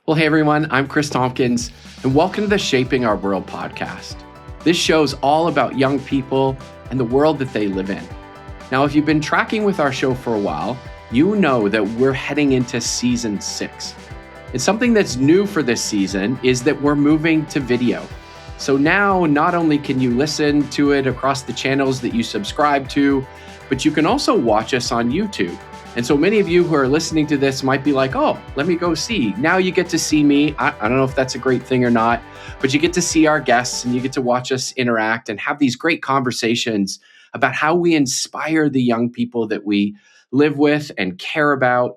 Well, hey everyone, I'm Chris Tompkins, and welcome to the Shaping Our World podcast. This show's all about young people and the world that they live in. Now, if you've been tracking with our show for a while, you know that we're heading into season 6. And something that's new for this season is that we're moving to video. So now, not only can you listen to it across the channels that you subscribe to, but you can also watch us on YouTube. And so many of you who are listening to this might be like, oh, let me go see. Now you get to see me. I don't know if that's a great thing or not, but you get to see our guests and you get to watch us interact and have these great conversations about how we inspire the young people that we live with and care about.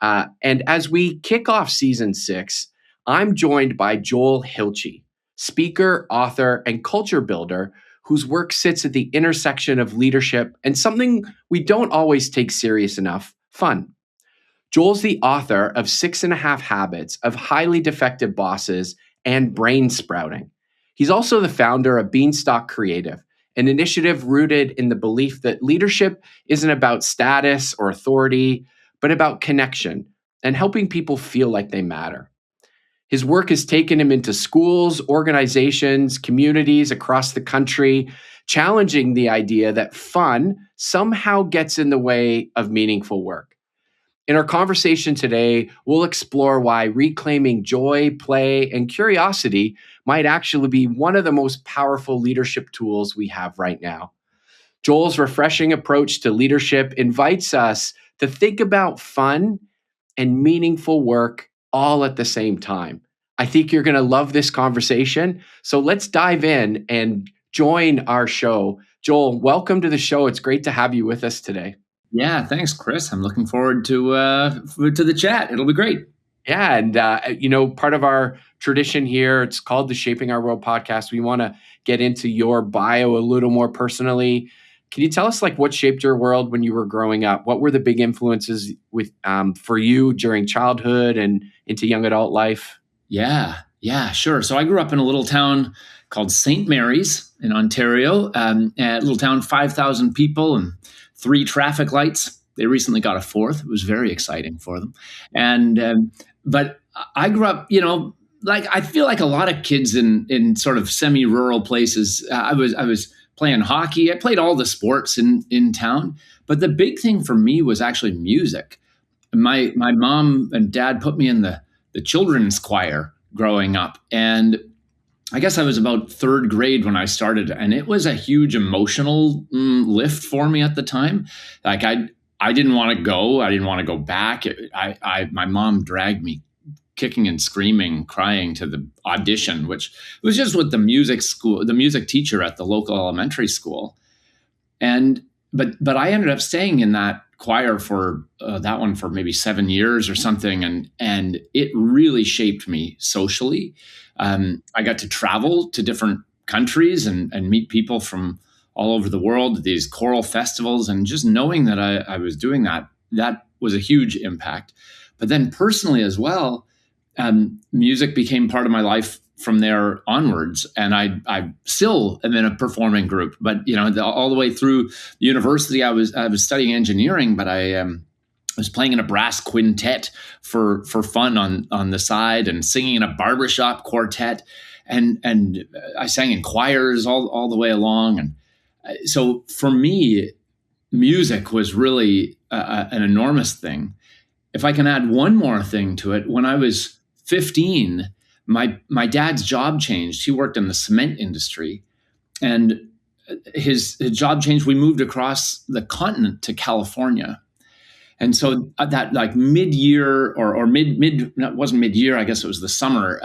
And as we kick off season 6, I'm joined by Joel Hilchey, speaker, author, and culture builder whose work sits at the intersection of leadership and something we don't always take serious enough, fun. Joel's the author of 6.5 Habits of Highly Defective Bosses and Brain Sprouting. He's also the founder of Beanstalk Creative, an initiative rooted in the belief that leadership isn't about status or authority, but about connection and helping people feel like they matter. His work has taken him into schools, organizations, communities across the country, challenging the idea that fun somehow gets in the way of meaningful work. In our conversation today, we'll explore why reclaiming joy, play, and curiosity might actually be one of the most powerful leadership tools we have right now. Joel's refreshing approach to leadership invites us to think about fun and meaningful work all at the same time. I think you're going to love this conversation. So let's dive in and join our show. Joel, welcome to the show. It's great to have you with us today. Yeah, thanks, Chris. I'm looking forward to the chat. It'll be great. Yeah, and part of our tradition here, it's called the Shaping Our World podcast. We want to get into your bio a little more personally. Can you tell us what shaped your world when you were growing up? What were the big influences for you during childhood and into young adult life? Yeah, sure. So I grew up in a little town called St. Mary's in Ontario, a little town, 5,000 people and 3 traffic lights. They recently got a 4th. It was very exciting for them. But I grew up, I feel like a lot of kids in sort of semi-rural places. I was playing hockey. I played all the sports in town. But the big thing for me was actually music. My mom and dad put me in the children's choir growing up. And I guess I was about 3rd grade when I started. And it was a huge emotional lift for me at the time. Like I didn't want to go. I didn't want to go back. My mom dragged me kicking and screaming, crying to the audition, which was just with the music teacher at the local elementary school. But I ended up staying in that choir for that one for maybe 7 years or something, and it really shaped me socially. I got to travel to different countries and meet people from all over the world, these choral festivals, and just knowing that I was doing that was a huge impact. But then personally as well, music became part of my life from there onwards. And I still am in a performing group, but all the way through university, I was studying engineering, but I was playing in a brass quintet for fun on the side and singing in a barbershop quartet. And I sang in choirs all the way along. And so for me, music was really an enormous thing. If I can add one more thing to it, when I was 15, my dad's job changed. He worked in the cement industry, and his job changed. We moved across the continent to California. And so that mid-year or mid, it wasn't mid-year, I guess it was the summer,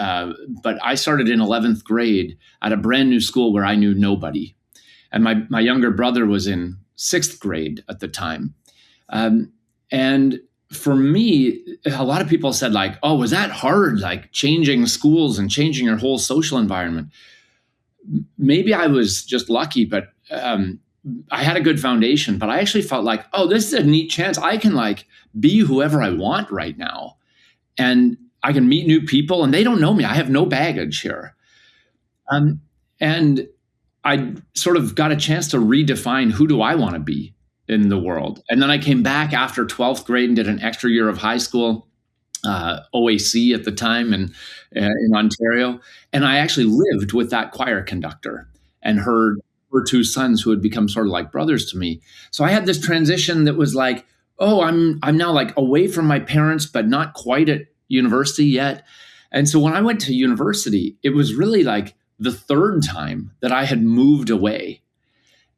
but I started in 11th grade at a brand new school where I knew nobody. And my younger brother was in 6th grade at the time. And for me, a lot of people said oh, was that hard? Changing schools and changing your whole social environment. Maybe I was just lucky, but I had a good foundation, but I actually felt oh, this is a neat chance. I can be whoever I want right now. And I can meet new people and they don't know me. I have no baggage here. And I sort of got a chance to redefine who do I want to be in the world. And then I came back after 12th grade and did an extra year of high school. OAC at the time in Ontario. And I actually lived with that choir conductor and her two sons who had become sort of like brothers to me. So I had this transition that was like, oh, I'm now like away from my parents, but not quite at university yet. And so when I went to university, it was really like the third time that I had moved away.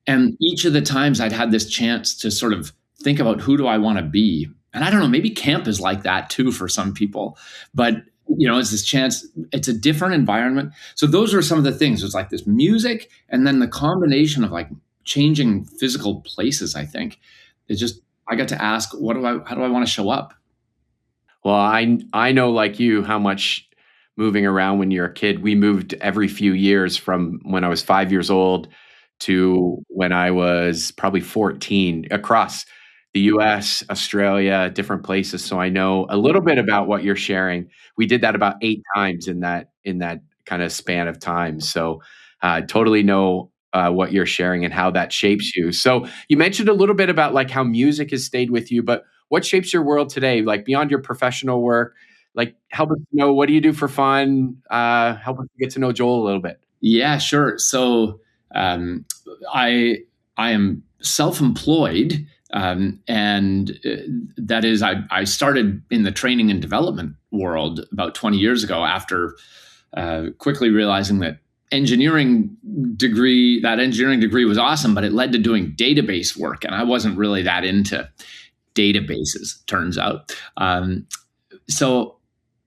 And each of the times I'd had this chance to sort of think about who do I want to be. And I don't know, maybe camp is like that too for some people. But it's this chance, it's a different environment. So those are some of the things. It's like this music and then the combination of like changing physical places, I think. It's just I got to ask, how do I want to show up? Well, I know like you how much moving around when you're a kid. We moved every few years from when I was 5 years old to when I was probably 14 across the US, Australia, different places. So I know a little bit about what you're sharing. We did that about 8 times in that kind of span of time. So totally know what you're sharing and how that shapes you. So you mentioned a little bit about like how music has stayed with you, but what shapes your world today? Like beyond your professional work, like help us know what do you do for fun? Help us get to know Joel a little bit. Yeah, sure. So um, I I am self-employed, and that is I started in the training and development world about 20 years ago after quickly realizing that engineering degree was awesome, but it led to doing database work, and I wasn't really that into databases. Turns out, so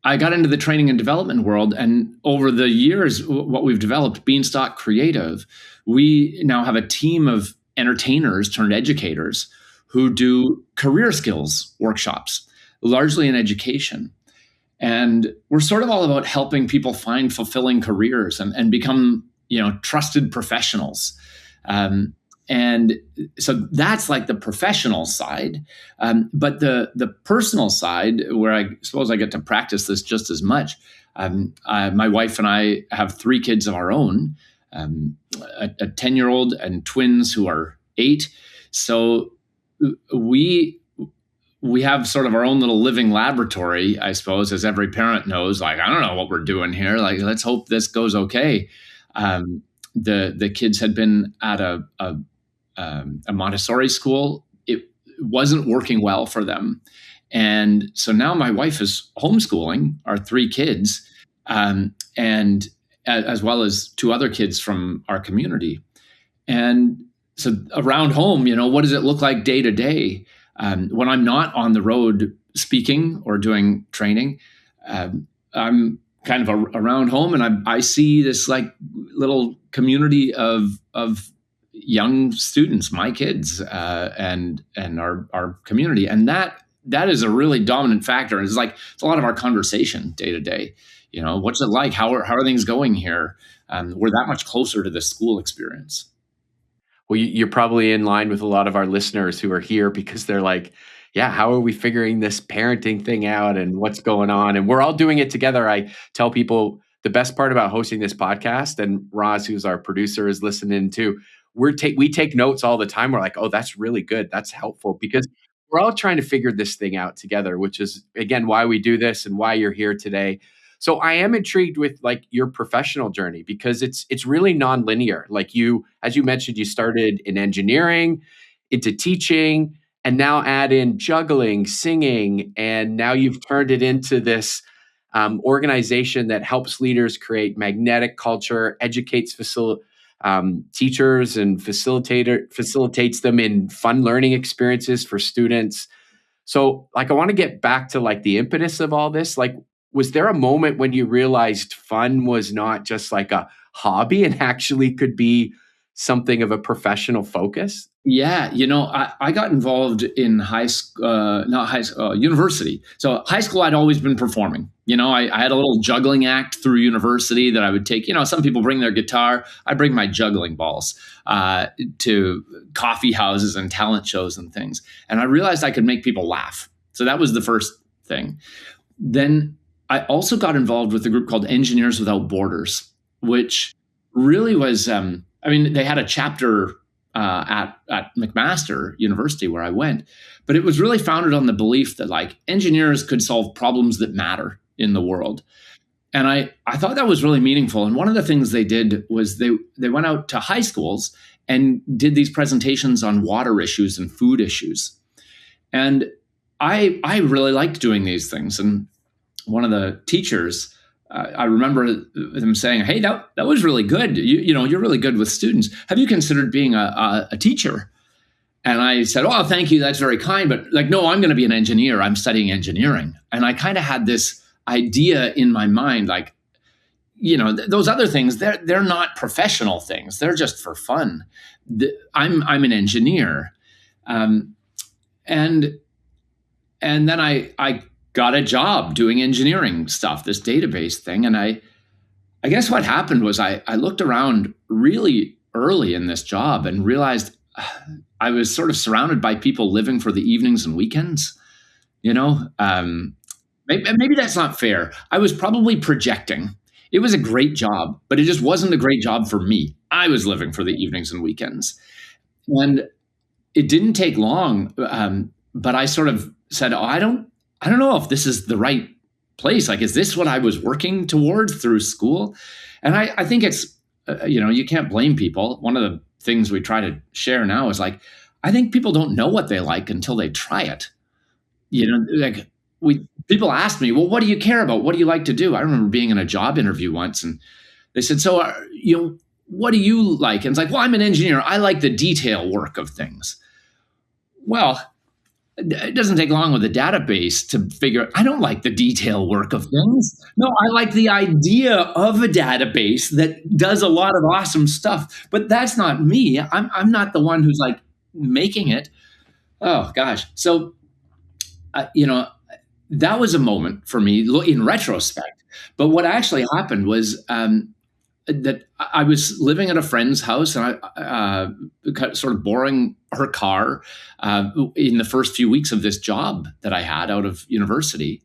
I got into the training and development world, and over the years, what we've developed, Beanstalk Creative, we now have a team of entertainers turned educators who do career skills workshops, largely in education. And we're sort of all about helping people find fulfilling careers and become, trusted professionals. Um, and so that's like the professional side. But the personal side, where I suppose I get to practice this just as much, my wife and I have 3 kids of our own, a 10-year-old and twins who are 8. So we have sort of our own little living laboratory, I suppose, as every parent knows. Like, I don't know what we're doing here. Like, let's hope this goes okay. The kids had been at a Montessori school. It wasn't working well for them, and so now my wife is homeschooling our 3 kids, and as well as 2 other kids from our community. And so around home, what does it look like day to day? When I'm not on the road speaking or doing training, I'm kind of around home, and I see this like little community of young students, my kids, and our community, and that is a really dominant factor. It's a lot of our conversation day to day. What's it like? How are things going here? We're that much closer to the school experience. Well, you're probably in line with a lot of our listeners who are here because they're like, yeah, how are we figuring this parenting thing out and what's going on? And we're all doing it together. I tell people the best part about hosting this podcast, and Roz, who's our producer, is listening too. We take notes all the time. We're like, oh, that's really good. That's helpful because we're all trying to figure this thing out together, which is again why we do this and why you're here today. So I am intrigued with like your professional journey because it's really nonlinear. Like you, as you mentioned, you started in engineering, into teaching, and now add in juggling, singing, and now you've turned it into this organization that helps leaders create magnetic culture, educates teachers, and facilitates them in fun learning experiences for students. So, like, I want to get back to like the impetus of all this. Like, was there a moment when you realized fun was not just like a hobby and actually could be something of a professional focus? Yeah, I got involved in high school, not high school, university. So high school, I'd always been performing. I had a little juggling act through university that I would take. Some people bring their guitar. I bring my juggling balls to coffee houses and talent shows and things. And I realized I could make people laugh. So that was the first thing. Then I also got involved with a group called Engineers Without Borders, which really was, they had a chapter at McMaster University where I went, but it was really founded on the belief that like engineers could solve problems that matter in the world. And I thought that was really meaningful. And one of the things they did was they went out to high schools and did these presentations on water issues and food issues. And I really liked doing these things. And one of the teachers, I remember them saying, "Hey, that was really good. You're really good with students. Have you considered being a teacher?" And I said, "Oh, thank you. That's very kind. But like, no, I'm going to be an engineer. I'm studying engineering." And I kind of had this idea in my mind, like, those other things, they're not professional things. They're just for fun. I'm an engineer, and then I got a job doing engineering stuff, this database thing, and I guess what happened was I looked around really early in this job and realized I was sort of surrounded by people living for the evenings and weekends. Maybe that's not fair. I was probably projecting. It was a great job, but it just wasn't a great job for me. I was living for the evenings and weekends. And it didn't take long, but I sort of said, "Oh, I don't know if this is the right place. Like, is this what I was working towards through school?" And I think it's, you can't blame people. One of the things we try to share now is like, I think people don't know what they like until they try it. Like people ask me, "Well, what do you care about? What do you like to do?" I remember being in a job interview once and they said, "So, what do you like?" And it's like, "Well, I'm an engineer. I like the detail work of things." Well, it doesn't take long with a database to figure out, I don't like the detail work of things. No, I like the idea of a database that does a lot of awesome stuff, but that's not me. I'm not the one who's like making it. Oh gosh. So, that was a moment for me in retrospect. But what actually happened was that I was living at a friend's house and I sort of borrowing her car in the first few weeks of this job that I had out of university.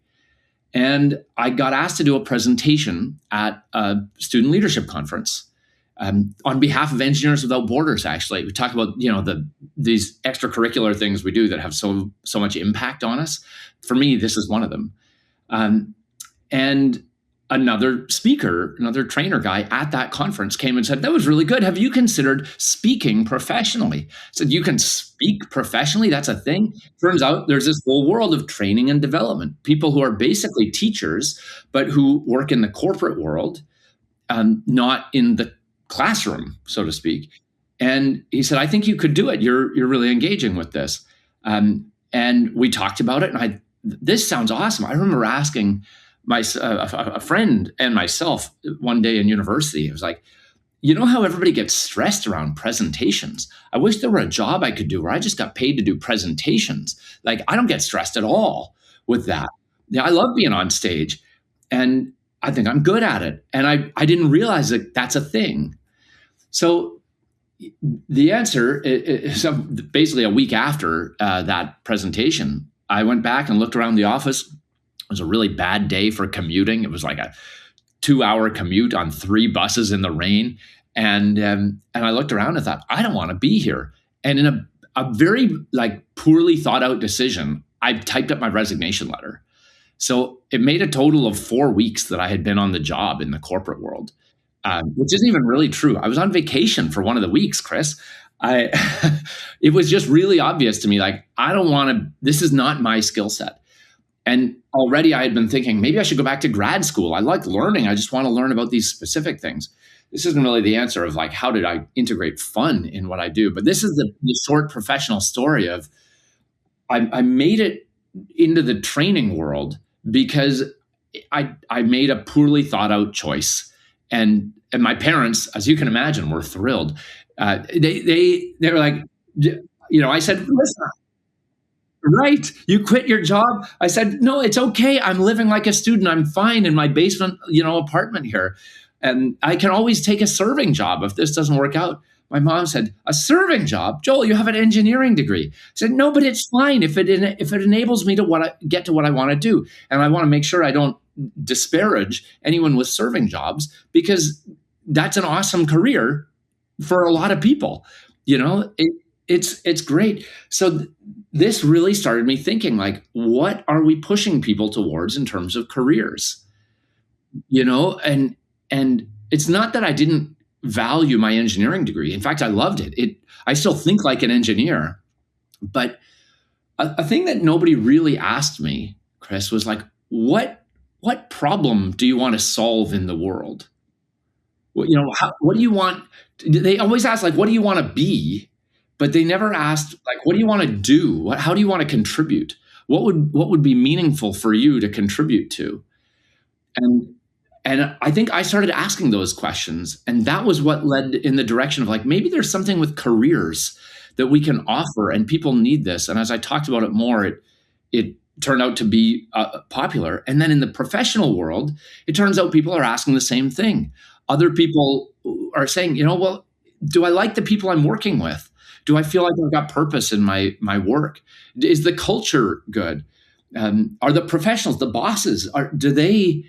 And I got asked to do a presentation at a student leadership conference on behalf of Engineers Without Borders. Actually, we talk about these extracurricular things we do that have so much impact on us. For me, this is one of them. And another speaker, another trainer guy at that conference came and said, "That was really good. Have you considered speaking professionally?" I said, "You can speak professionally? That's a thing?" Turns out there's this whole world of training and development. People who are basically teachers, but who work in the corporate world, not in the classroom, so to speak. And he said, "I think you could do it. You're really engaging with this." And we talked about it. And this sounds awesome. I remember asking a friend and myself one day in university. It was like, how everybody gets stressed around presentations? I wish there were a job I could do where I just got paid to do presentations. Like, I don't get stressed at all with that. Yeah, I love being on stage and I think I'm good at it. And I didn't realize that that's a thing. So the answer is basically a week after that presentation, I went back and looked around the office. It was a really bad day for commuting. It was like a 2-hour commute on 3 buses in the rain. And I looked around and thought, I don't want to be here. And in a very poorly thought out decision, I typed up my resignation letter. So it made a total of 4 weeks that I had been on the job in the corporate world, which isn't even really true. I was on vacation for one of the weeks, Chris. It was just really obvious to me, I don't want to, this is not my skill set. And already I had been thinking, maybe I should go back to grad school. I like learning. I just want to learn about these specific things. This isn't really the answer of how did I integrate fun in what I do? But this is the short professional story of I made it into the training world because I made a poorly thought out choice. And my parents, as you can imagine, were thrilled. They were like, I said, "Listen, right, you quit your job?" I said, "No, it's okay. I'm living like a student. I'm fine in my basement, apartment here. And I can always take a serving job if this doesn't work out." My mom said, "A serving job? Joel, you have an engineering degree." I said, "No, but it's fine if it enables me to get to what I want to do. And I want to make sure I don't disparage anyone with serving jobs because that's an awesome career for a lot of people." It's great. So this really started me thinking, like, what are we pushing people towards in terms of careers? And it's not that I didn't value my engineering degree. In fact, I loved it. I still think like an engineer, but a thing that nobody really asked me, Chris, was like, what problem do you want to solve in the world? What do you want? They always ask, like, what do you want to be? But they never asked, like, what do you want to do? How do you want to contribute? What would be meaningful for you to contribute to? And and I think I started asking those questions, and that was what led in the direction of, like, maybe there's something with careers that we can offer, and people need this. And as I talked about it more, it turned out to be popular. And then in the professional world, it turns out people are asking the same thing. Other people are saying, well, do I like the people I'm working with? Do I feel like I've got purpose in my work? Is the culture good? Are the professionals, the bosses, do they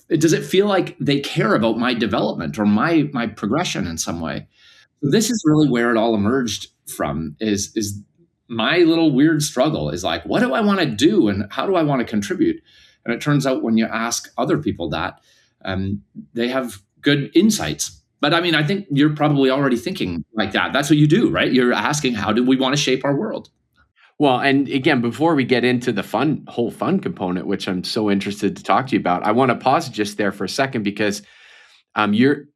does it feel like they care about my development or my progression in some way? So this is really where it all emerged from, is my little weird struggle is like, what do I want to do and how do I want to contribute? And it turns out when you ask other people that, they have good insights. But I mean, I think you're probably already thinking like that. That's what you do, right? You're asking, how do we want to shape our world? Well, and again, before we get into the whole fun component, which I'm so interested to talk to you about, I want to pause just there for a second because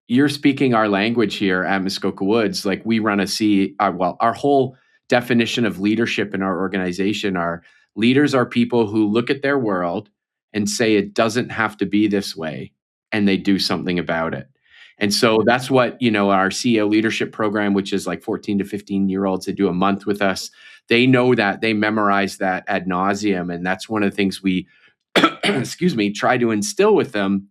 you're speaking our language here at Muskoka Woods. Like we run our whole definition of leadership in our organization are leaders are people who look at their world and say it doesn't have to be this way, and they do something about it. And so that's what, our CEO leadership program, which is like 14 to 15-year-olds that do a month with us, they know that, they memorize that ad nauseum. And that's one of the things we, excuse me, try to instill with them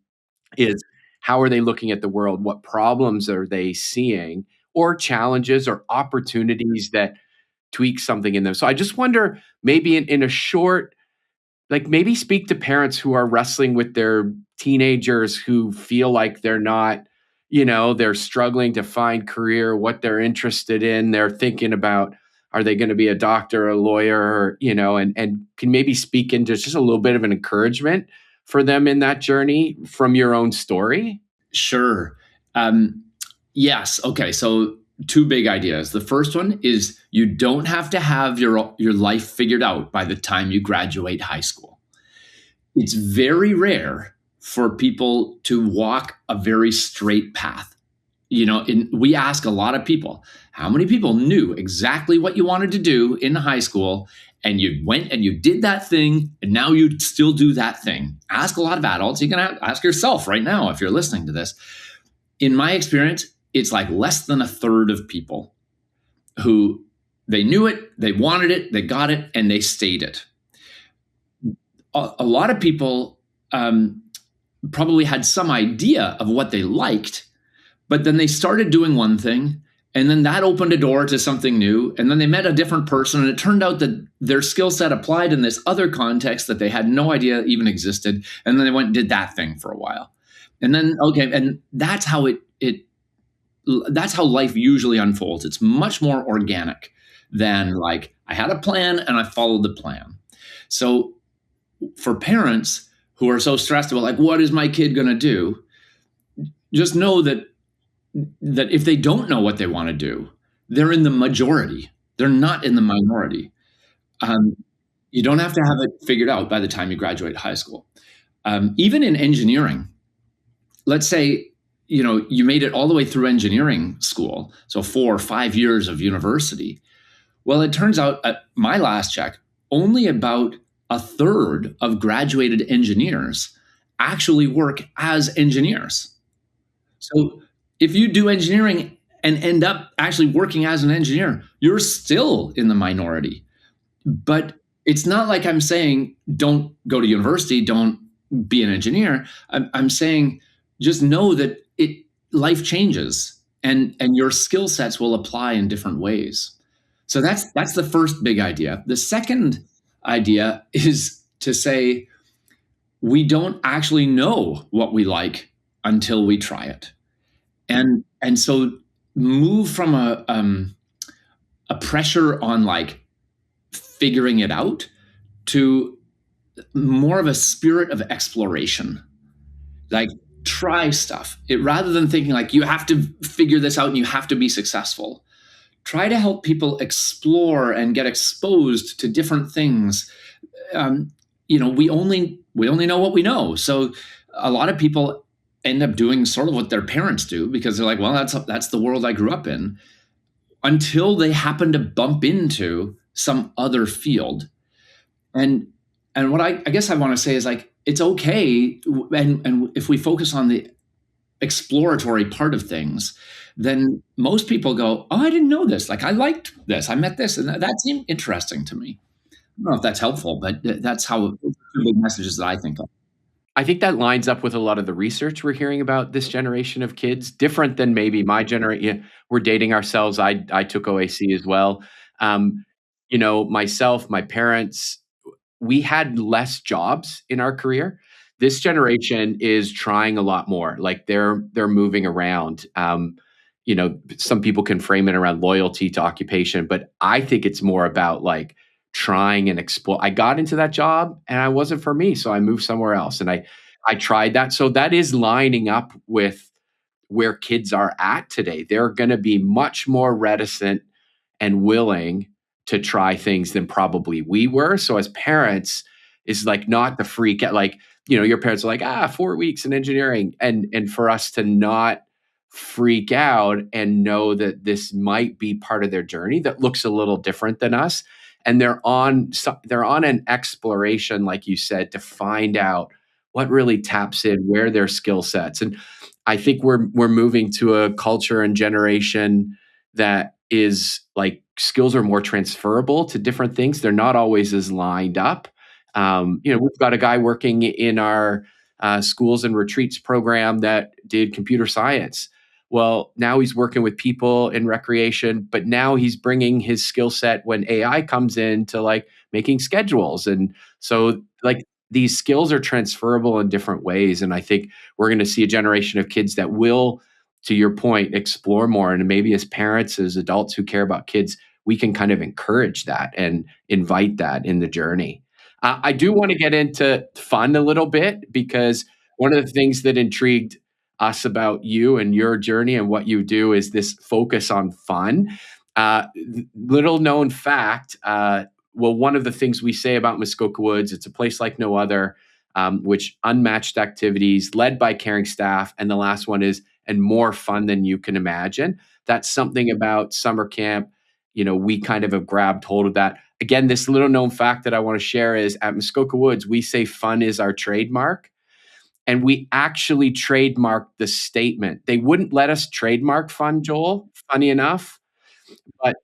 is how are they looking at the world? What problems are they seeing, or challenges or opportunities that tweak something in them? So I just wonder, maybe in a short, like maybe speak to parents who are wrestling with their teenagers who feel like they're not, they're struggling to find career, what they're interested in. They're thinking about, are they going to be a doctor, a lawyer, and can maybe speak into just a little bit of an encouragement for them in that journey from your own story? Sure. Yes. Okay. So two big ideas. The first one is you don't have to have your life figured out by the time you graduate high school. It's very rare for people to walk a very straight path. We ask a lot of people, how many people knew exactly what you wanted to do in high school, and you went and you did that thing, and now you still do that thing? Ask a lot of adults. You can ask yourself right now if you're listening to this. In my experience, it's like less than a third of people who they knew it, they wanted it, they got it, and they stayed it. A lot of people probably had some idea of what they liked, but then they started doing one thing, and then that opened a door to something new, and then they met a different person, and it turned out that their skill set applied in this other context that they had no idea even existed, and then they went and did that thing for a while. And then, okay, and that's how that's how life usually unfolds. It's much more organic than like, I had a plan and I followed the plan. So for parents who are so stressed about, like, what is my kid going to do? Just know that if they don't know what they want to do, they're in the majority. They're not in the minority. You don't have to have it figured out by the time you graduate high school. Even in engineering, let's say, you made it all the way through engineering school, so 4 or 5 years of university. Well, it turns out at my last check, only about a third of graduated engineers actually work as engineers. So if you do engineering and end up actually working as an engineer, you're still in the minority. But it's not like I'm saying, don't go to university, don't be an engineer. I'm saying, just know that life changes and your skill sets will apply in different ways. So that's the first big idea. The second idea is to say, we don't actually know what we like until we try it. And so move from a pressure on like figuring it out to more of a spirit of exploration. Like, try stuff. Rather than thinking like you have to figure this out and you have to be successful, try to help people explore and get exposed to different things. We only know what we know. So a lot of people end up doing sort of what their parents do, because they're like, well, that's the world I grew up in, until they happen to bump into some other field. And what I guess I want to say is, like, it's okay, and if we focus on the exploratory part of things, then most people go, oh, I didn't know this. Like, I liked this. I met this, and that seemed interesting to me. I don't know if that's helpful, but that's how two big messages that I think of. I think that lines up with a lot of the research we're hearing about this generation of kids, different than maybe my generation. We're dating ourselves. I took OAC as well. Um, myself, my parents, we had less jobs in our career. This generation is trying a lot more. Like, they're moving around. Some people can frame it around loyalty to occupation, but I think it's more about like trying and explore. I got into that job and it wasn't for me, so I moved somewhere else, and I tried that. So that is lining up with where kids are at today. They're going to be much more reticent and willing to try things than probably we were. So as parents, is like not the freak out. Like, your parents are like, 4 weeks in engineering. And for us to not freak out and know that this might be part of their journey that looks a little different than us. And they're on an exploration, like you said, to find out what really taps in, where their skill sets. And I think we're moving to a culture and generation that is like, skills are more transferable to different things. They're not always as lined up. We've got a guy working in our schools and retreats program that did computer science. Well, now he's working with people in recreation, but now he's bringing his skill set when AI comes in to like making schedules. And so, like, these skills are transferable in different ways. And I think we're going to see a generation of kids that will, to your point, explore more. And maybe as parents, as adults who care about kids, we can kind of encourage that and invite that in the journey. I do want to get into fun a little bit, because one of the things that intrigued us about you and your journey and what you do is this focus on fun. Little known fact, one of the things we say about Muskoka Woods, it's a place like no other, which unmatched activities led by caring staff. And the last one is, and more fun than you can imagine. That's something about summer camp. We kind of have grabbed hold of that. Again, this little known fact that I want to share is, at Muskoka Woods, we say fun is our trademark. And we actually trademarked the statement. They wouldn't let us trademark fun, Joel, funny enough, but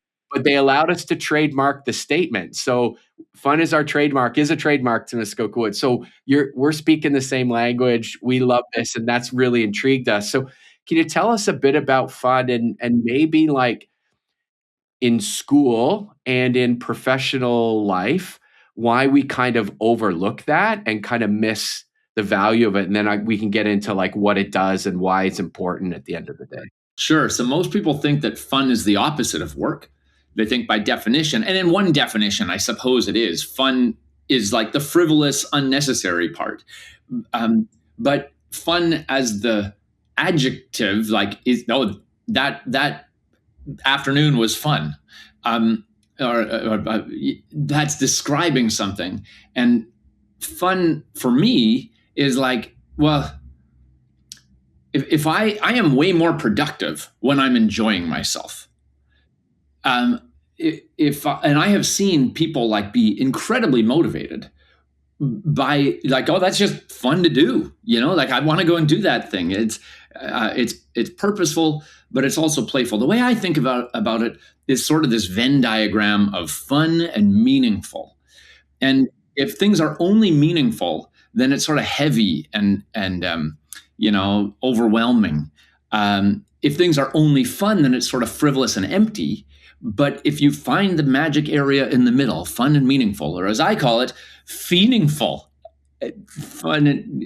they allowed us to trademark the statement. So fun is our trademark, is a trademark to Muskoka Woods. So we're speaking the same language. We love this, and that's really intrigued us. So can you tell us a bit about fun, and maybe like in school and in professional life, why we kind of overlook that and kind of miss the value of it? And then we can get into like what it does and why it's important at the end of the day. Sure. So most people think that fun is the opposite of work. They think by definition, and in one definition, I suppose it is, fun is like the frivolous, unnecessary part. But fun as the adjective, like, that afternoon was fun, or that's describing something. And fun for me is like, well, if I am way more productive when I'm enjoying myself. And I have seen people like be incredibly motivated by like, oh, that's just fun to do, like, I want to go and do that thing. It's purposeful, but it's also playful. The way I think about it is sort of this Venn diagram of fun and meaningful. And if things are only meaningful, then it's sort of heavy and overwhelming. If things are only fun, then it's sort of frivolous and empty. But if you find the magic area in the middle, fun and meaningful, or as I call it, fiendingful, fun.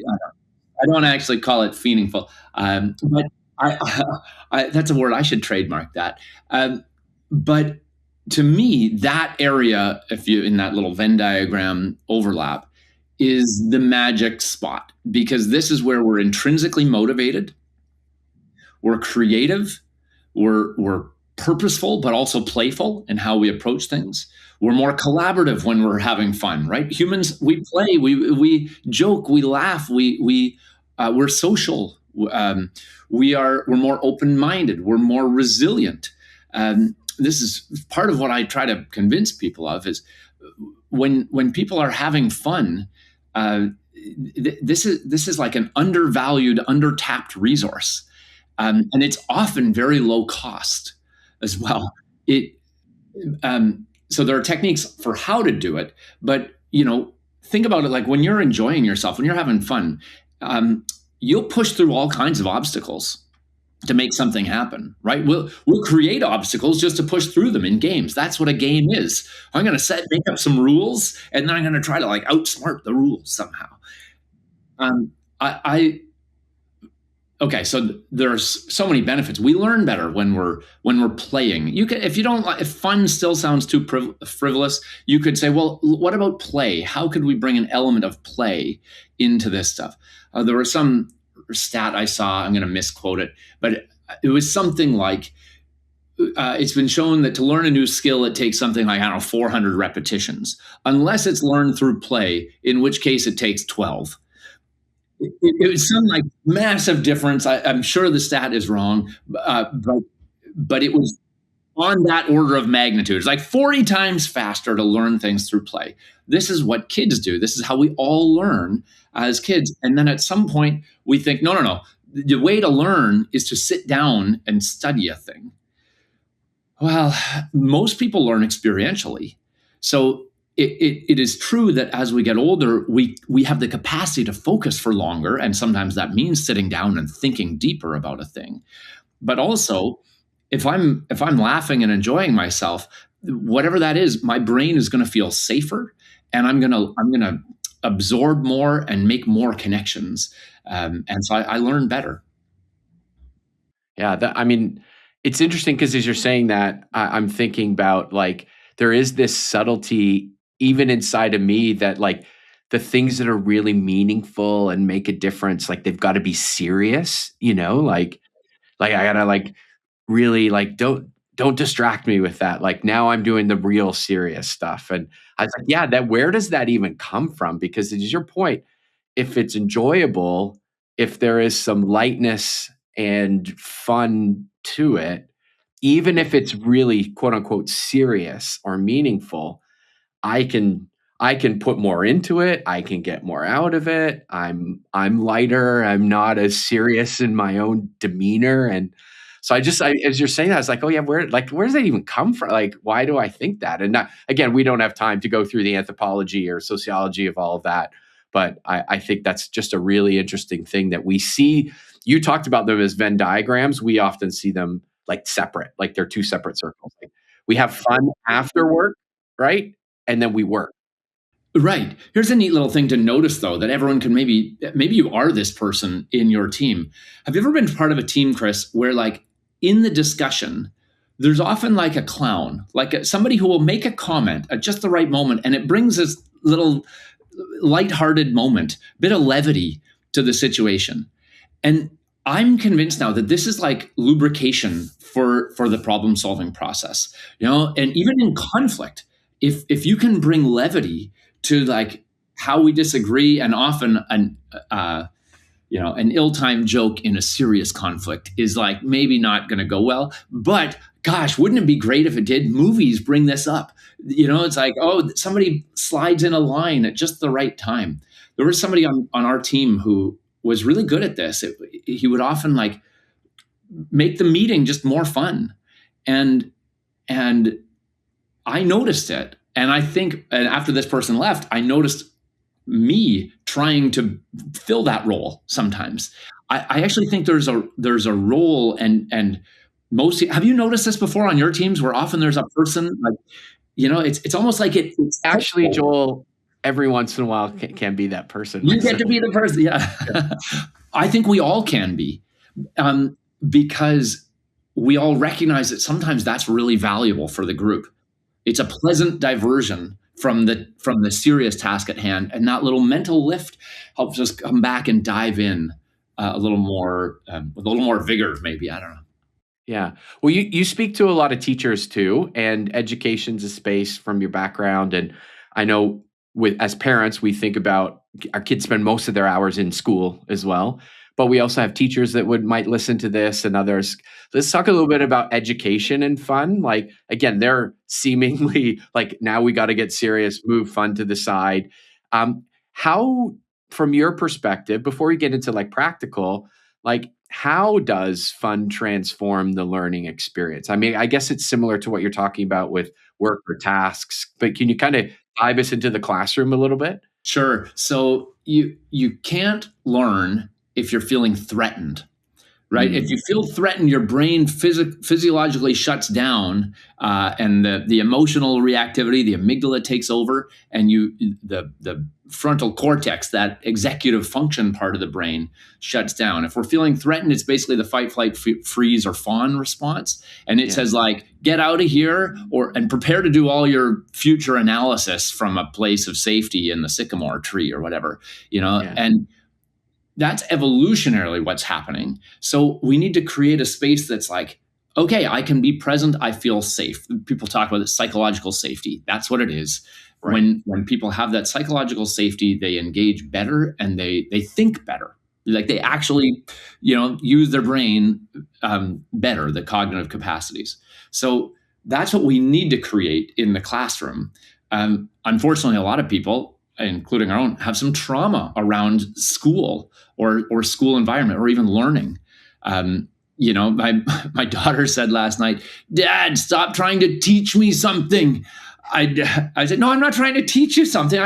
I don't actually call it fiendingful, but I, that's a word I should trademark that. But to me, that area, if you in that little Venn diagram overlap, is the magic spot because this is where we're intrinsically motivated, we're creative, we're purposeful, but also playful in how we approach things. We're more collaborative when we're having fun, right? Humans, we play, we joke, we laugh, we're social. We're more open minded. We're more resilient. This is part of what I try to convince people of is when people are having fun. This is like an undervalued, undertapped resource, and it's often very low cost as well. It so there are techniques for how to do it, but think about it like when you're enjoying yourself, when you're having fun, you'll push through all kinds of obstacles to make something happen, right? We'll create obstacles just to push through them in games. That's what a game is. I'm going to make up some rules, and then I'm going to try to like outsmart the rules somehow. I Okay, so there's so many benefits. We learn better when we're playing. You can, if you don't like, if fun still sounds too frivolous, you could say, well, what about play? How could we bring an element of play into this stuff? There was some stat I saw. I'm going to misquote it, but it was something like it's been shown that to learn a new skill, it takes something like, I don't know, 400 repetitions, unless it's learned through play, in which case it takes 12. It was some like massive difference. I'm sure the stat is wrong, but it was on that order of magnitude. It's like 40 times faster to learn things through play. This is what kids do. This is how we all learn as kids. And then at some point, we think, no. The way to learn is to sit down and study a thing. Well, most people learn experientially. So it is true that as we get older, we have the capacity to focus for longer, and sometimes that means sitting down and thinking deeper about a thing. But also, if I'm laughing and enjoying myself, whatever that is, my brain is going to feel safer, and I'm gonna absorb more and make more connections, and so I learn better. Yeah, I mean, it's interesting because as you're saying that, I'm thinking about like there is this subtlety even inside of me that like the things that are really meaningful and make a difference, like they've got to be serious, like I gotta like really like don't distract me with that. Like now I'm doing the real serious stuff. And I was like, yeah, that where does that even come from? Because it is your point, if it's enjoyable, if there is some lightness and fun to it, even if it's really quote unquote serious or meaningful, I can I can put more into it. I can get more out of it. I'm lighter. I'm not as serious in my own demeanor. And so as you're saying that, I was like, oh yeah, where does that even come from? Like, why do I think that? And not, again, we don't have time to go through the anthropology or sociology of all of that. But I think that's just a really interesting thing that we see. You talked about them as Venn diagrams. We often see them like separate, like they're two separate circles. Like we have fun after work, right? And then we work. Right. Here's a neat little thing to notice, though, that everyone can maybe you are this person in your team. Have you ever been part of a team, Chris, where like in the discussion, there's often like a clown, like somebody who will make a comment at just the right moment, and it brings this little lighthearted moment, bit of levity to the situation. And I'm convinced now that this is like lubrication for the problem solving process, and even in conflict, if you can bring levity to like how we disagree, and often an ill-timed joke in a serious conflict is like maybe not going to go well, but gosh, wouldn't it be great if it did? Movies bring this up. It's like, oh, somebody slides in a line at just the right time. There was somebody on our team who was really good at this. He would often like make the meeting just more fun. And I noticed it. And I think, and after this person left, I noticed me trying to fill that role sometimes. I actually think there's a role, and most, have you noticed this before on your teams where often there's a person like, it's almost like it's Actually, helpful. Joel, every once in a while can be that person You get myself. to be the person. Yeah. I think we all can be. because we all recognize that sometimes that's really valuable for the group. It's a pleasant diversion from the serious task at hand, and that little mental lift helps us come back and dive in a little more with a little more vigor. Maybe I don't know. Yeah. Well, you speak to a lot of teachers too, and education's a space from your background. And I know with as parents, we think about our kids spend most of their hours in school as well. But we also have teachers that would might listen to this and others. Let's talk a little bit about education and fun. Like again, they're seemingly like now we got to get serious, move fun to the side. How, from your perspective, before we get into like practical, like how does fun transform the learning experience? I mean, I guess it's similar to what you're talking about with work or tasks, but can you kind of dive us into the classroom a little bit? Sure. So you can't learn if you're feeling threatened, right? If Mm, you feel threatened, your brain physiologically shuts down, and the emotional reactivity, the amygdala takes over, and the frontal cortex, that executive function part of the brain, shuts down. If we're feeling threatened, it's basically the fight, flight, freeze, or fawn response, and it yeah, says like, get out of here, or and prepare to do all your future analysis from a place of safety in the sycamore tree or whatever, yeah, and that's evolutionarily what's happening. So we need to create a space that's like, okay, I can be present. I feel safe. People talk about it, psychological safety. That's what it is. right. When people have that psychological safety, they engage better and they think better. Like they actually, use their brain better, the cognitive capacities. So that's what we need to create in the classroom. Unfortunately, a lot of people, including our own, have some trauma around school or school environment or even learning. My my daughter said last night, "Dad, stop trying to teach me something." I said, "No, I'm not trying to teach you something.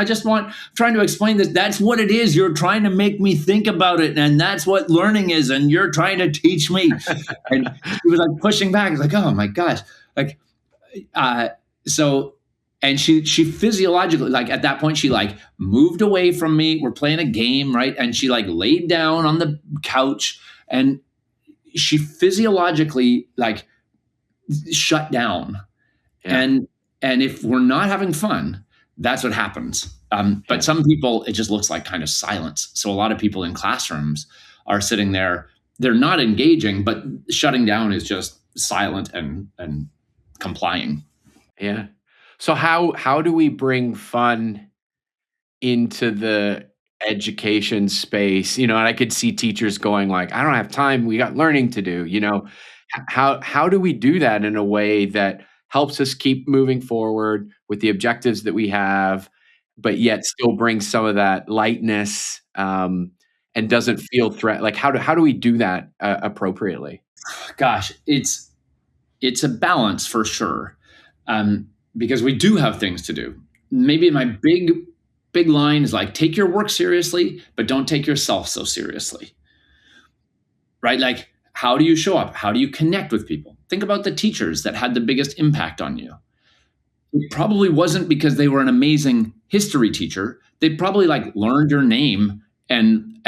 Trying to explain this. That's what it is. You're trying to make me think about it, and that's what learning is. And you're trying to teach me." And she was like pushing back. It's like, oh my gosh, like uh, so. And she physiologically, like at that point, she like moved away from me. We're playing a game, right? And she like laid down on the couch, and she physiologically like shut down. Yeah, And if we're not having fun, that's what happens. But yeah, some people, it just looks like kind of silence. So a lot of people in classrooms are sitting there, they're not engaging, but shutting down is just silent and complying. yeah. So how do we bring fun into the education space? And I could see teachers going like, "I don't have time. We got learning to do." How do we do that in a way that helps us keep moving forward with the objectives that we have, but yet still brings some of that lightness, and doesn't feel threat like, how do we do that, appropriately? Gosh, it's a balance for sure, because we do have things to do. Maybe my big line is like, take your work seriously, but don't take yourself so seriously, right? Like, how do you show up? How do you connect with people? Think about the teachers that had the biggest impact on you. It probably wasn't because they were an amazing history teacher. They probably like learned your name and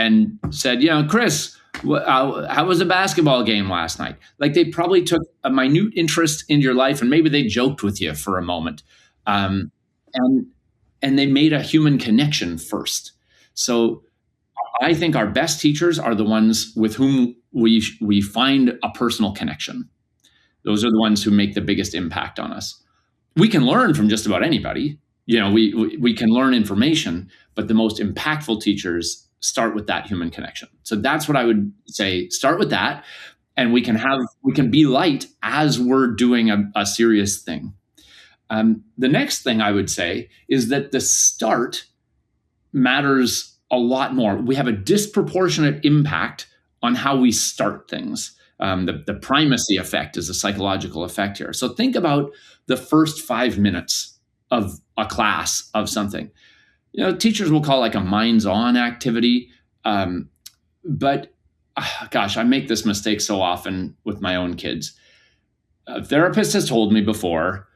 said, Chris, how was the basketball game last night? Like they probably took a minute interest in your life, and maybe they joked with you for a moment, um, and and they made a human connection first. So I think our best teachers are the ones with whom we find a personal connection. Those are the ones who make the biggest impact on us. We can learn from just about anybody. We can learn information, but the most impactful teachers start with that human connection. So that's what I would say. Start with that, and we can be light as we're doing a serious thing. The next thing I would say is that the start matters a lot more. We have a disproportionate impact on how we start things. The primacy effect is a psychological effect here. So think about the first 5 minutes of a class of something. Teachers will call like a minds on activity. But gosh, I make this mistake so often with my own kids. A therapist has told me before,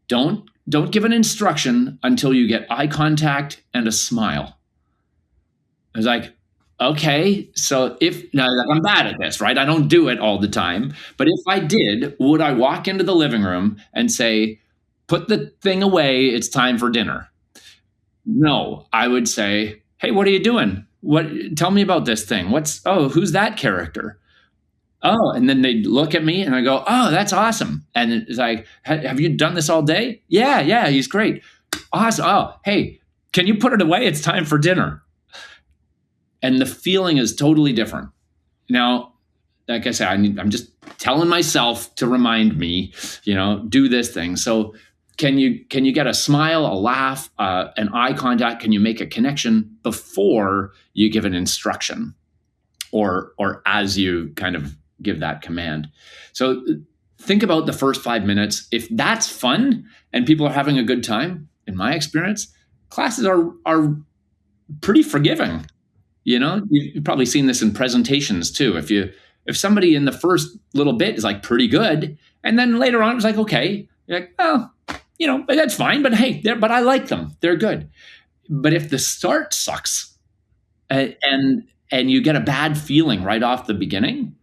don't give an instruction until you get eye contact and a smile. I was like, okay, so if now like, I'm bad at this, right? I don't do it all the time. But if I did, would I walk into the living room and say, put the thing away, it's time for dinner? No, I would say, hey, what are you doing? What tell me about this thing? Who's that character? Oh, and then they look at me and I go, oh, that's awesome. And it's like, have you done this all day? Yeah, yeah, he's great. Awesome. Oh, hey, can you put it away? It's time for dinner. And the feeling is totally different. Now, like I said, I'm just telling myself to remind me, do this thing. So can you get a smile, a laugh, an eye contact? Can you make a connection before you give an instruction or as you kind of give that command? So think about the first 5 minutes. If that's fun and people are having a good time, in my experience, classes are pretty forgiving. You've probably seen this in presentations too. If somebody in the first little bit is like pretty good, and then later on it's like, okay, you're like, oh, that's fine, but hey, but I like them. They're good. But if the start sucks and you get a bad feeling right off the beginning,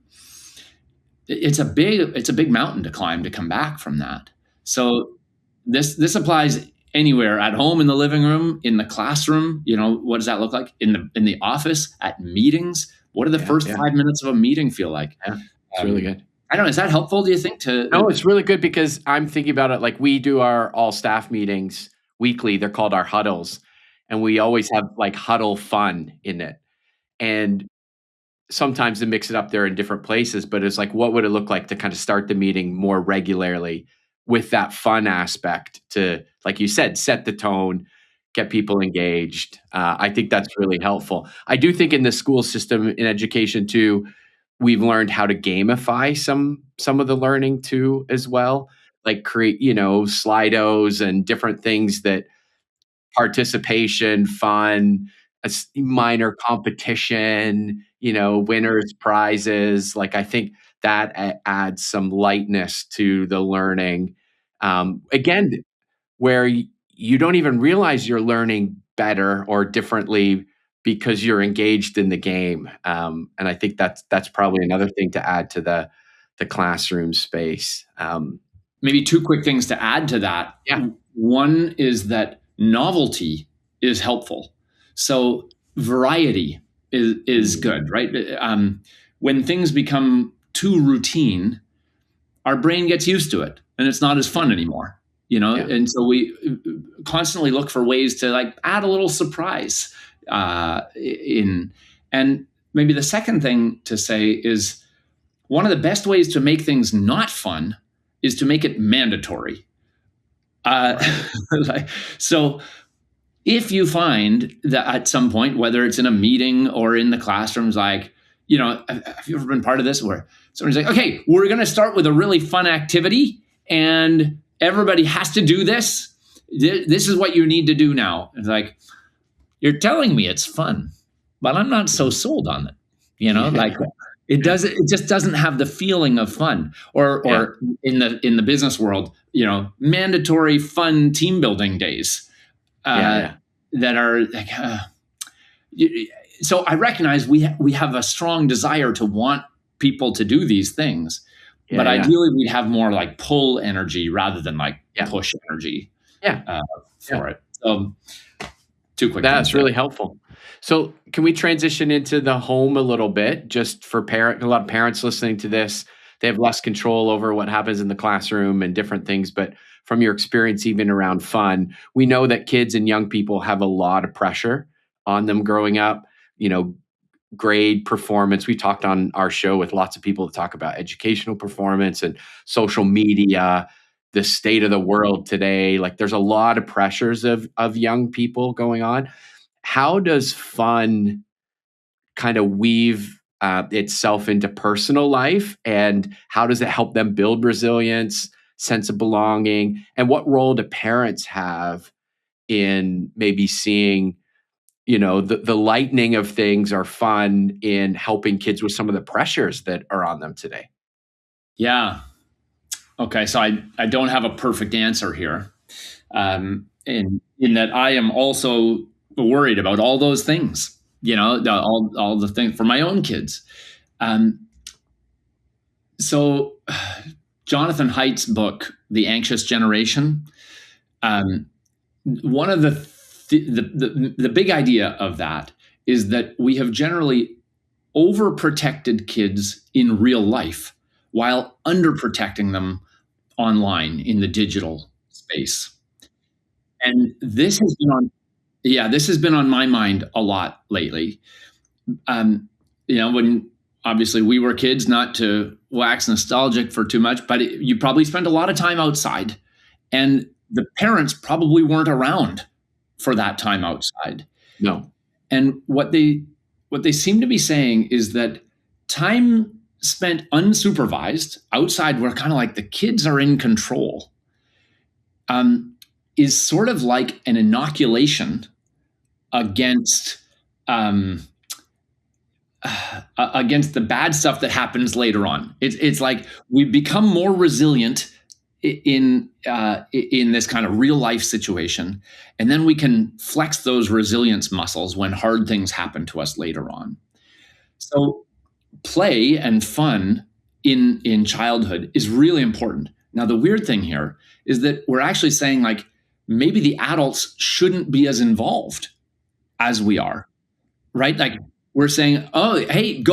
it's a big mountain to climb to come back from that. So this applies anywhere, at home, in the living room, in the classroom. What does that look like in the office, at meetings? What do the first 5 minutes of a meeting feel like? Yeah, it's really good. I don't know. Is that helpful, do you think? No, it's really good because I'm thinking about it like we do our all staff meetings weekly. They're called our huddles. And we always have like huddle fun in it. And sometimes they mix it up there in different places, but it's like, what would it look like to kind of start the meeting more regularly with that fun aspect to, like you said, set the tone, get people engaged. I think that's really helpful. I do think in the school system, in education too, we've learned how to gamify some of the learning too as well, like create, Slidos and different things that participation, fun, minor competition, winners, prizes. Like I think that adds some lightness to the learning. Again, where you don't even realize you're learning better or differently because you're engaged in the game. And I think that's probably another thing to add to the classroom space. Maybe two quick things to add to that. Yeah. One is that novelty is helpful. So variety is good, right? When things become too routine, our brain gets used to it and it's not as fun anymore, Yeah. And so we constantly look for ways to like add a little surprise in. And maybe the second thing to say is one of the best ways to make things not fun is to make it mandatory. So if you find that at some point, whether it's in a meeting or in the classrooms, like, have you ever been part of this where somebody's like, okay, we're going to start with a really fun activity and everybody has to do this. This is what you need to do now. It's like, you're telling me it's fun, but I'm not so sold on it. Like it just doesn't have the feeling of fun or in the business world, mandatory fun team building days that are like, so I recognize we have a strong desire to want people to do these things, but ideally we'd have more like pull energy rather than like push energy for it. So two quick That's things really helpful. So can we transition into the home a little bit, just for a lot of parents listening to this, they have less control over what happens in the classroom and different things, but from your experience, even around fun, we know that kids and young people have a lot of pressure on them growing up, grade performance. We talked on our show with lots of people to talk about educational performance and social media, the state of the world today. Like there's a lot of pressures of young people going on. How does fun kind of weave itself into personal life, and how does it help them build resilience, sense of belonging, and what role do parents have in maybe seeing the lightening of things or fun in helping kids with some of the pressures that are on them today? Yeah. Okay. So I don't have a perfect answer here. In that I am also worried about all those things, all the things for my own kids. Um, so Jonathan Haidt's book, The Anxious Generation, um, one of the big idea of that is that we have generally overprotected kids in real life while underprotecting them online in the digital space. And this has been on my mind a lot lately. When obviously we were kids, not to wax nostalgic for too much, but you probably spent a lot of time outside, and the parents probably weren't around for that time outside. No. And what they seem to be saying is that time spent unsupervised outside, where kind of like the kids are in control, is sort of like an inoculation against against the bad stuff that happens later on. It's like we become more resilient in this kind of real life situation, and then we can flex those resilience muscles when hard things happen to us later on. So play and fun in childhood is really important. Now, the weird thing here is that we're actually saying, like, maybe the adults shouldn't be as involved as we are, right? Like, we're saying, oh, hey,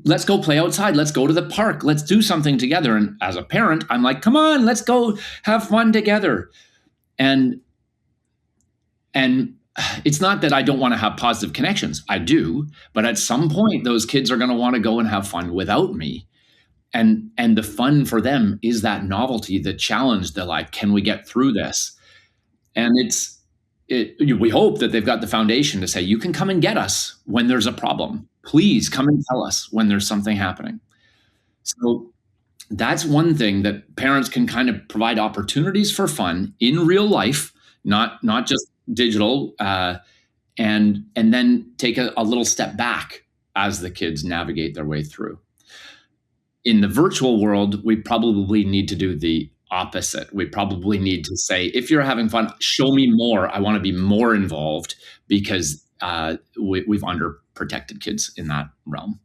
let's go play outside. Let's go to the park. Let's do something together. And as a parent, I'm like, come on, let's go have fun together. And it's not that I don't want to have positive connections. I do. But at some point, those kids are going to want to go and have fun without me. And the fun for them is that novelty, the challenge, the like, can we get through this? And we hope that they've got the foundation to say, you can come and get us when there's a problem. Please come and tell us when there's something happening. So that's one thing, that parents can kind of provide opportunities for fun in real life, not just digital, and then take a little step back as the kids navigate their way through. In the virtual world, we probably need to do the opposite. We probably need to say, if you're having fun, show me more. I want to be more involved, because we've underprotected kids in that realm.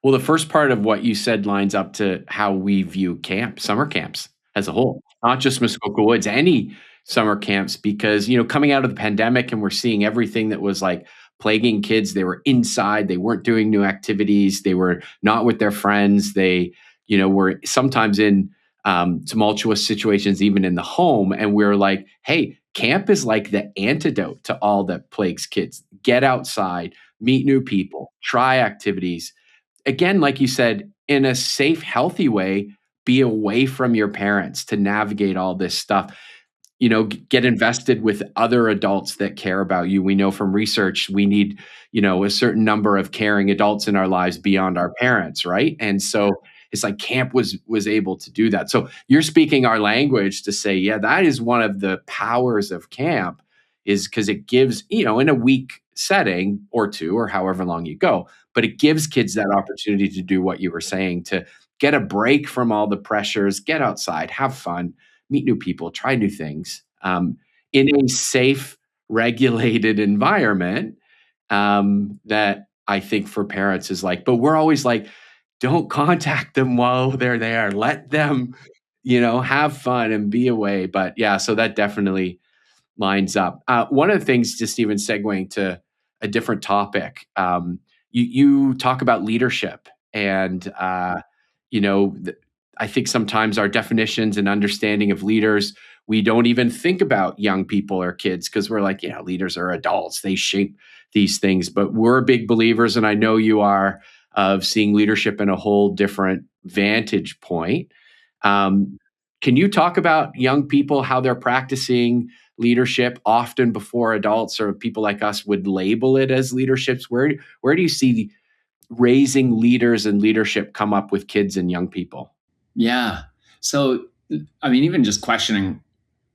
Well, the first part of what you said lines up to how we view summer camps as a whole, not just Muskoka Woods, any summer camps, because, coming out of the pandemic, and we're seeing everything that was like plaguing kids. They were inside, they weren't doing new activities, they were not with their friends. They, were sometimes in tumultuous situations, even in the home. And we're like, hey, camp is like the antidote to all that plagues kids. Get outside, meet new people, try activities. Again, like you said, in a safe, healthy way, be away from your parents to navigate all this stuff. Get invested with other adults that care about you. We know from research, we need, a certain number of caring adults in our lives beyond our parents, right? And so it's like camp was able to do that. So you're speaking our language to say, yeah, that is one of the powers of camp, is because it gives, in a week setting or two, or however long you go, but it gives kids that opportunity to do what you were saying, to get a break from all the pressures, get outside, have fun, meet new people, try new things, in a safe, regulated environment, that I think for parents is like, but we're always like, don't contact them while they're there. Let them, have fun and be away. But yeah, so that definitely lines up. One of the things, just even segueing to a different topic, you talk about leadership, and I think sometimes our definitions and understanding of leaders, we don't even think about young people or kids, because we're like, leaders are adults, they shape these things. But we're big believers, and I know you are, of seeing leadership in a whole different vantage point. Can you talk about young people, how they're practicing leadership often before adults or people like us would label it as leaderships? Where do you see raising leaders and leadership come up with kids and young people? Yeah. So, I mean, even just questioning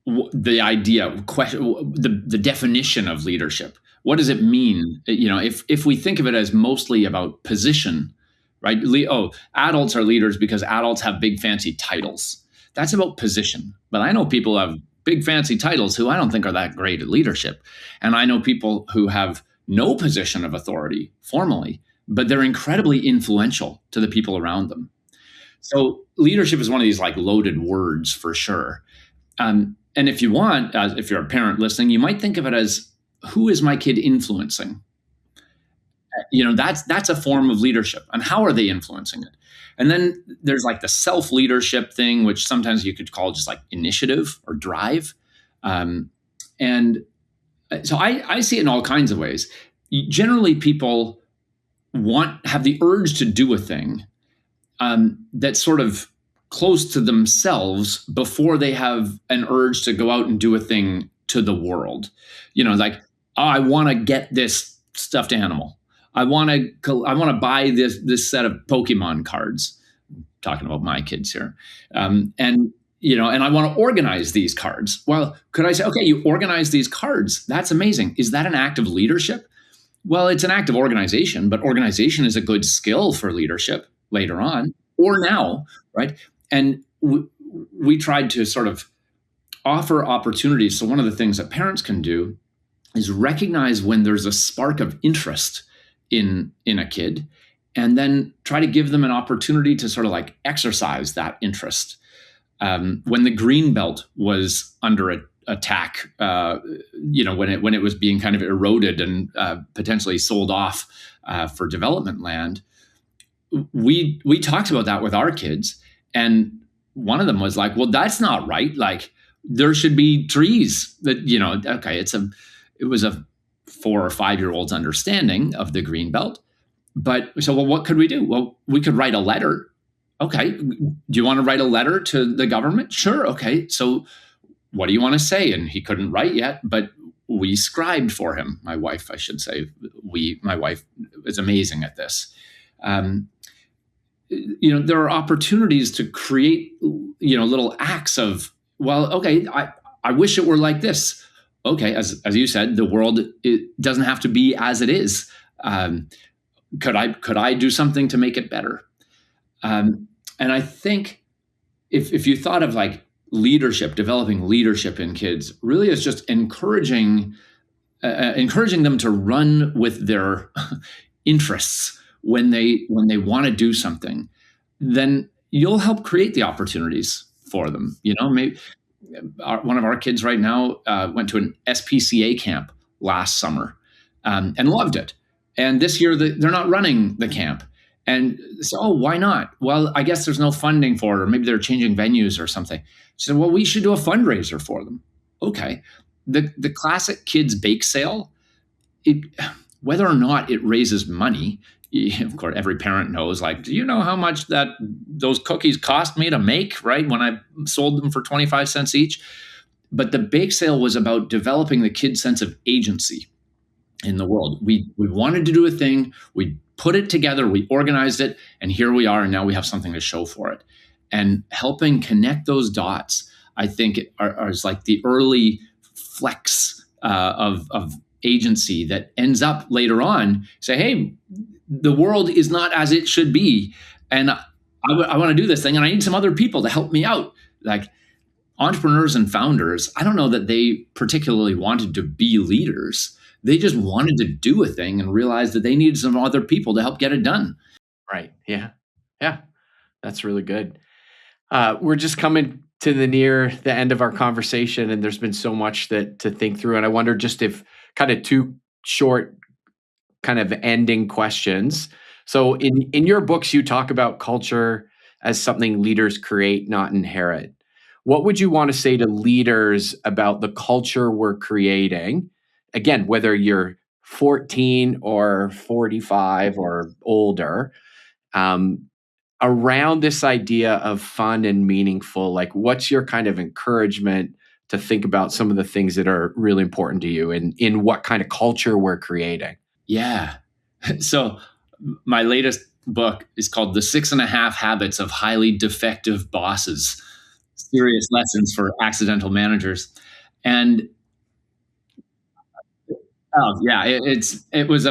the idea, the definition of leadership. What does it mean? If we think of it as mostly about position, right? Adults are leaders because adults have big fancy titles. That's about position. But I know people who have big fancy titles who I don't think are that great at leadership. And I know people who have no position of authority formally, but they're incredibly influential to the people around them. So leadership is one of these like loaded words for sure. And if you want, if you're a parent listening, you might think of it as, who is my kid influencing? That's a form of leadership, and how are they influencing it? And then there's like the self leadership thing, which sometimes you could call just like initiative or drive. Um, and so I see it in all kinds of ways. Generally, people have the urge to do a thing that's sort of close to themselves before they have an urge to go out and do a thing to the world. Like, oh, I want to get this stuffed animal. I want to buy this set of Pokemon cards. I'm talking about my kids here, and I want to organize these cards. Well, could I say, okay, you organize these cards? That's amazing. Is that an act of leadership? Well, it's an act of organization, but organization is a good skill for leadership later on or now, right? And we tried to sort of offer opportunities. So one of the things that parents can do is recognize when there's a spark of interest in a kid, and then try to give them an opportunity to sort of like exercise that interest. When the green belt was under attack, when it was being kind of eroded and potentially sold off for development land, we talked about that with our kids, and one of them was like, well, that's not right. Like, there should be trees that, okay, it was a 4 or 5 year old's understanding of the green belt. But so, well, what could we do? Well, we could write a letter. Okay. Do you want to write a letter to the government? Sure. Okay. So what do you want to say? And he couldn't write yet, but we scribed for him. My wife, I should say, my wife is amazing at this. There are opportunities to create, little acts of, well, okay, I wish it were like this. Okay, as you said, the world, it doesn't have to be as it is. Could I do something to make it better? And I think if you thought of like leadership, developing leadership in kids, really is just encouraging them to run with their interests when they want to do something, then you'll help create the opportunities for them. Maybe one of our kids right now went to an SPCA camp last summer and loved it. And this year they're not running the camp. And so, oh, why not? Well, I guess there's no funding for it, or maybe they're changing venues or something. She said, well, we should do a fundraiser for them. Okay. The classic kids bake sale, whether or not it raises money, of course, every parent knows, like, do you know how much those cookies cost me to make, right? When I sold them for 25 cents each. But the bake sale was about developing the kid's sense of agency in the world. We wanted to do a thing. We put it together. We organized it. And here we are. And now we have something to show for it. And helping connect those dots, I think, is like the early flex of agency that ends up later on say, hey, the world is not as it should be. And I want to do this thing, and I need some other people to help me out. Like entrepreneurs and founders, I don't know that they particularly wanted to be leaders. They just wanted to do a thing and realized that they needed some other people to help get it done. Right. Yeah. Yeah. That's really good. We're just coming to near the end of our conversation, and there's been so much to think through. And I wonder just if kind of two short kind of ending questions. So in your books, you talk about culture as something leaders create, not inherit. What would you want to say to leaders about the culture we're creating? Again, whether you're 14 or 45 or older, around this idea of fun and meaningful, like what's your kind of encouragement to think about some of the things that are really important to you and in what kind of culture we're creating? Yeah. So my latest book is called The 6.5 Habits of Highly Defective Bosses, Serious Lessons for Accidental Managers. And oh yeah, it was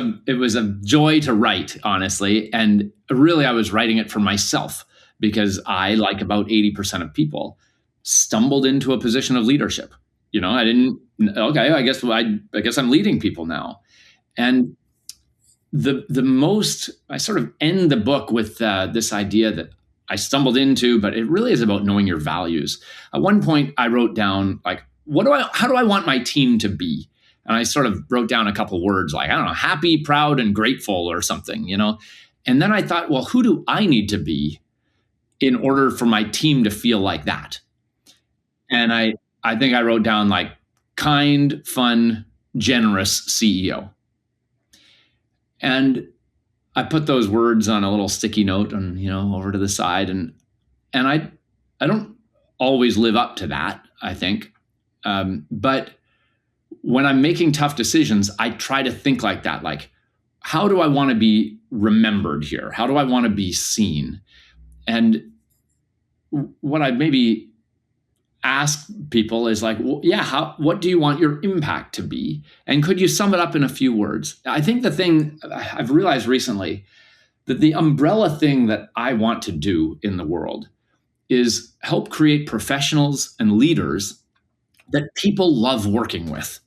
a joy to write, honestly. And really, I was writing it for myself because I, like about 80% of people, stumbled into a position of leadership. I didn't. Okay, I guess I'm leading people now, And the most I sort of end the book with this idea that I stumbled into, but it really is about knowing your values. At one point, I wrote down like, how do I want my team to be? And I sort of wrote down a couple words like, I don't know, happy, proud, and grateful or something, you know? And then I thought, well, who do I need to be in order for my team to feel like that? And I think I wrote down like kind, fun, generous CEO. And I put those words on a little sticky note and, over to the side. And I don't always live up to that, I think. But when I'm making tough decisions, I try to think like that. Like, how do I want to be remembered here? How do I want to be seen? And what I maybe ask people is like, well, yeah, what do you want your impact to be? And could you sum it up in a few words? I think the thing I've realized recently that the umbrella thing that I want to do in the world is help create professionals and leaders that people love working with.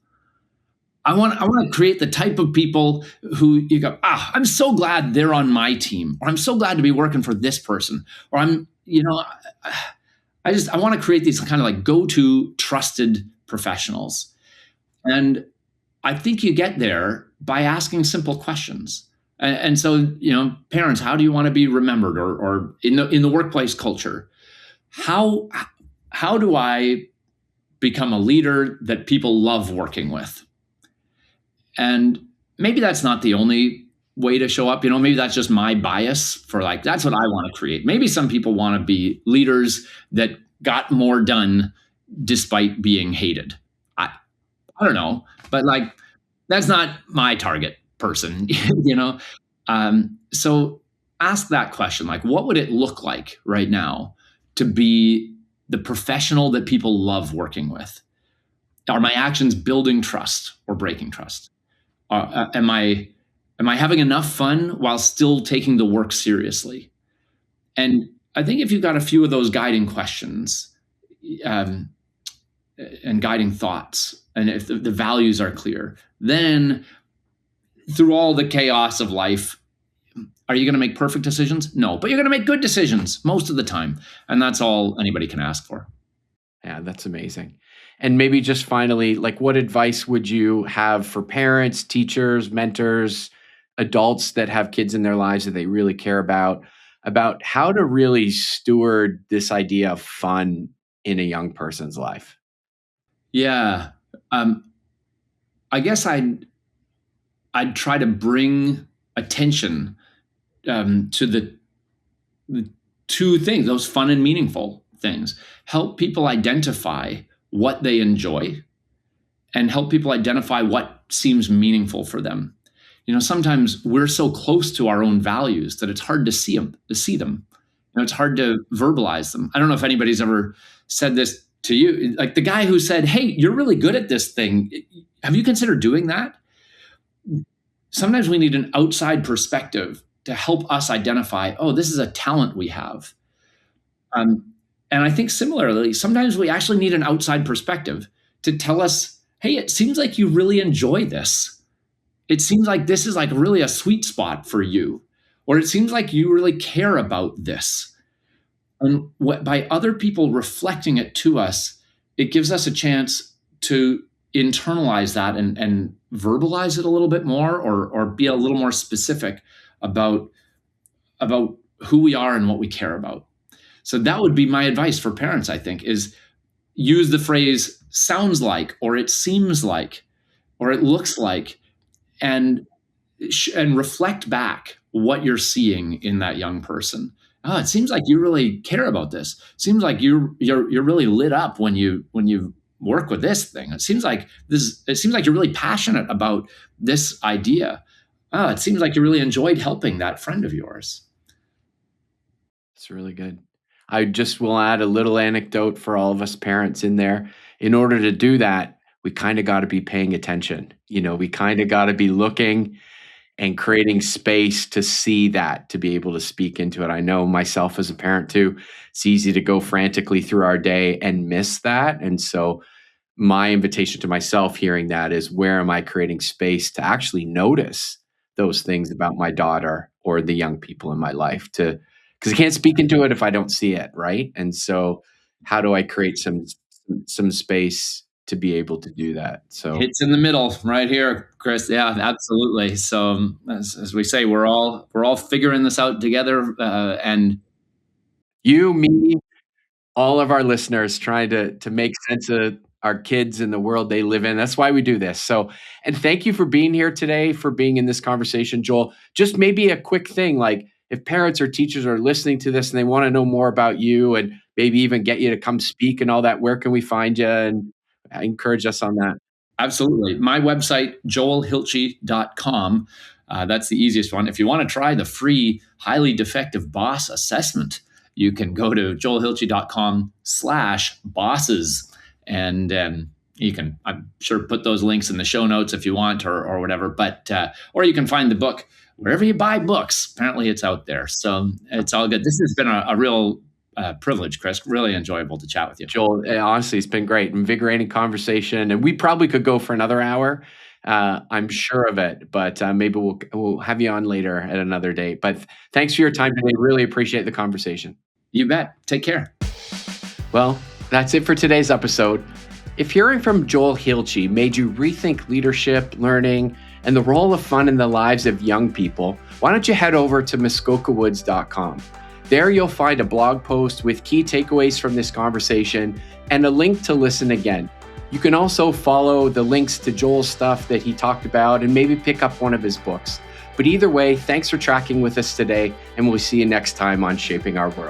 I want to create the type of people who you go, I'm so glad they're on my team, or I'm so glad to be working for this person, or I want to create these kind of like go-to trusted professionals. And I think you get there by asking simple questions. And so, parents, how do you want to be remembered, or in the workplace culture? How do I become a leader that people love working with? And maybe that's not the only way to show up. Maybe that's just my bias for like, that's what I want to create. Maybe some people want to be leaders that got more done despite being hated. I don't know, but like, that's not my target person, So ask that question, like, what would it look like right now to be the professional that people love working with? Are my actions building trust or breaking trust? Am I having enough fun while still taking the work seriously? And I think if you've got a few of those guiding questions and guiding thoughts, and if the values are clear, then through all the chaos of life, are you going to make perfect decisions? No, but you're going to make good decisions most of the time. And that's all anybody can ask for. Yeah, that's amazing. And maybe just finally, like, what advice would you have for parents, teachers, mentors, adults that have kids in their lives that they really care about how to really steward this idea of fun in a young person's life? Yeah. I guess I'd try to bring attention to the two things, those fun and meaningful things. Help people identify what they enjoy and help people identify what seems meaningful for them. Sometimes we're so close to our own values that it's hard to see them. It's hard to verbalize them. I don't know if anybody's ever said this to you, like the guy who said, "Hey, you're really good at this thing. Have you considered doing that?" Sometimes we need an outside perspective to help us identify, oh, this is a talent we have. And I think similarly, sometimes we actually need an outside perspective to tell us, hey, it seems like you really enjoy this. It seems like this is like really a sweet spot for you. Or it seems like you really care about this. And by other people reflecting it to us, it gives us a chance to internalize that and verbalize it a little bit more, or be a little more specific about who we are and what we care about. So that would be my advice for parents, I think, is use the phrase sounds like, or it seems like, or it looks like, and reflect back what you're seeing in that young person. Oh, it seems like you really care about this. It seems like you're really lit up when you work with this thing. It seems like you're really passionate about this idea. Oh, it seems like you really enjoyed helping that friend of yours. It's really good. I just will add a little anecdote for all of us parents in there. In order to do that, we kind of got to be paying attention. We kind of got to be looking and creating space to see that, to be able to speak into it. I know myself as a parent too, it's easy to go frantically through our day and miss that. And so my invitation to myself hearing that is, where am I creating space to actually notice those things about my daughter or the young people in my life, to because I can't speak into it if I don't see it, right? And so how do I create some space to be able to do that? So Hits in the middle right here, Chris. Yeah, absolutely. So as we say, we're all figuring this out together, and you, me, all of our listeners trying to make sense of our kids and the world they live in. That's why we do this. So, and thank you for being here today, for being in this conversation, Joel. Just maybe a quick thing, like if parents or teachers are listening to this and they want to know more about you and maybe even get you to come speak and all that, where can we find you? And encourage us on that. absolutely. My website, joelhilchey.com. That's the easiest one. If you want to try the free highly defective boss assessment, you can go to joelhilchey.com/bosses. And you can, I'm sure, put those links in the show notes if you want, or whatever. But or you can find the book wherever you buy books. Apparently it's out there. So it's all good. This has been a real privilege, Chris. Really enjoyable to chat with you. Joel, honestly, it's been great, invigorating conversation, and we probably could go for another hour. I'm sure of it, but maybe we'll have you on later at another date. But thanks for your time today. Really appreciate the conversation. You bet. Take care. Well, that's it for today's episode. If hearing from Joel Hilchey made you rethink leadership, learning, and the role of fun in the lives of young people, why don't you head over to muskokawoods.com. There you'll find a blog post with key takeaways from this conversation and a link to listen again. You can also follow the links to Joel's stuff that he talked about and maybe pick up one of his books. But either way, thanks for tracking with us today, and we'll see you next time on Shaping Our World.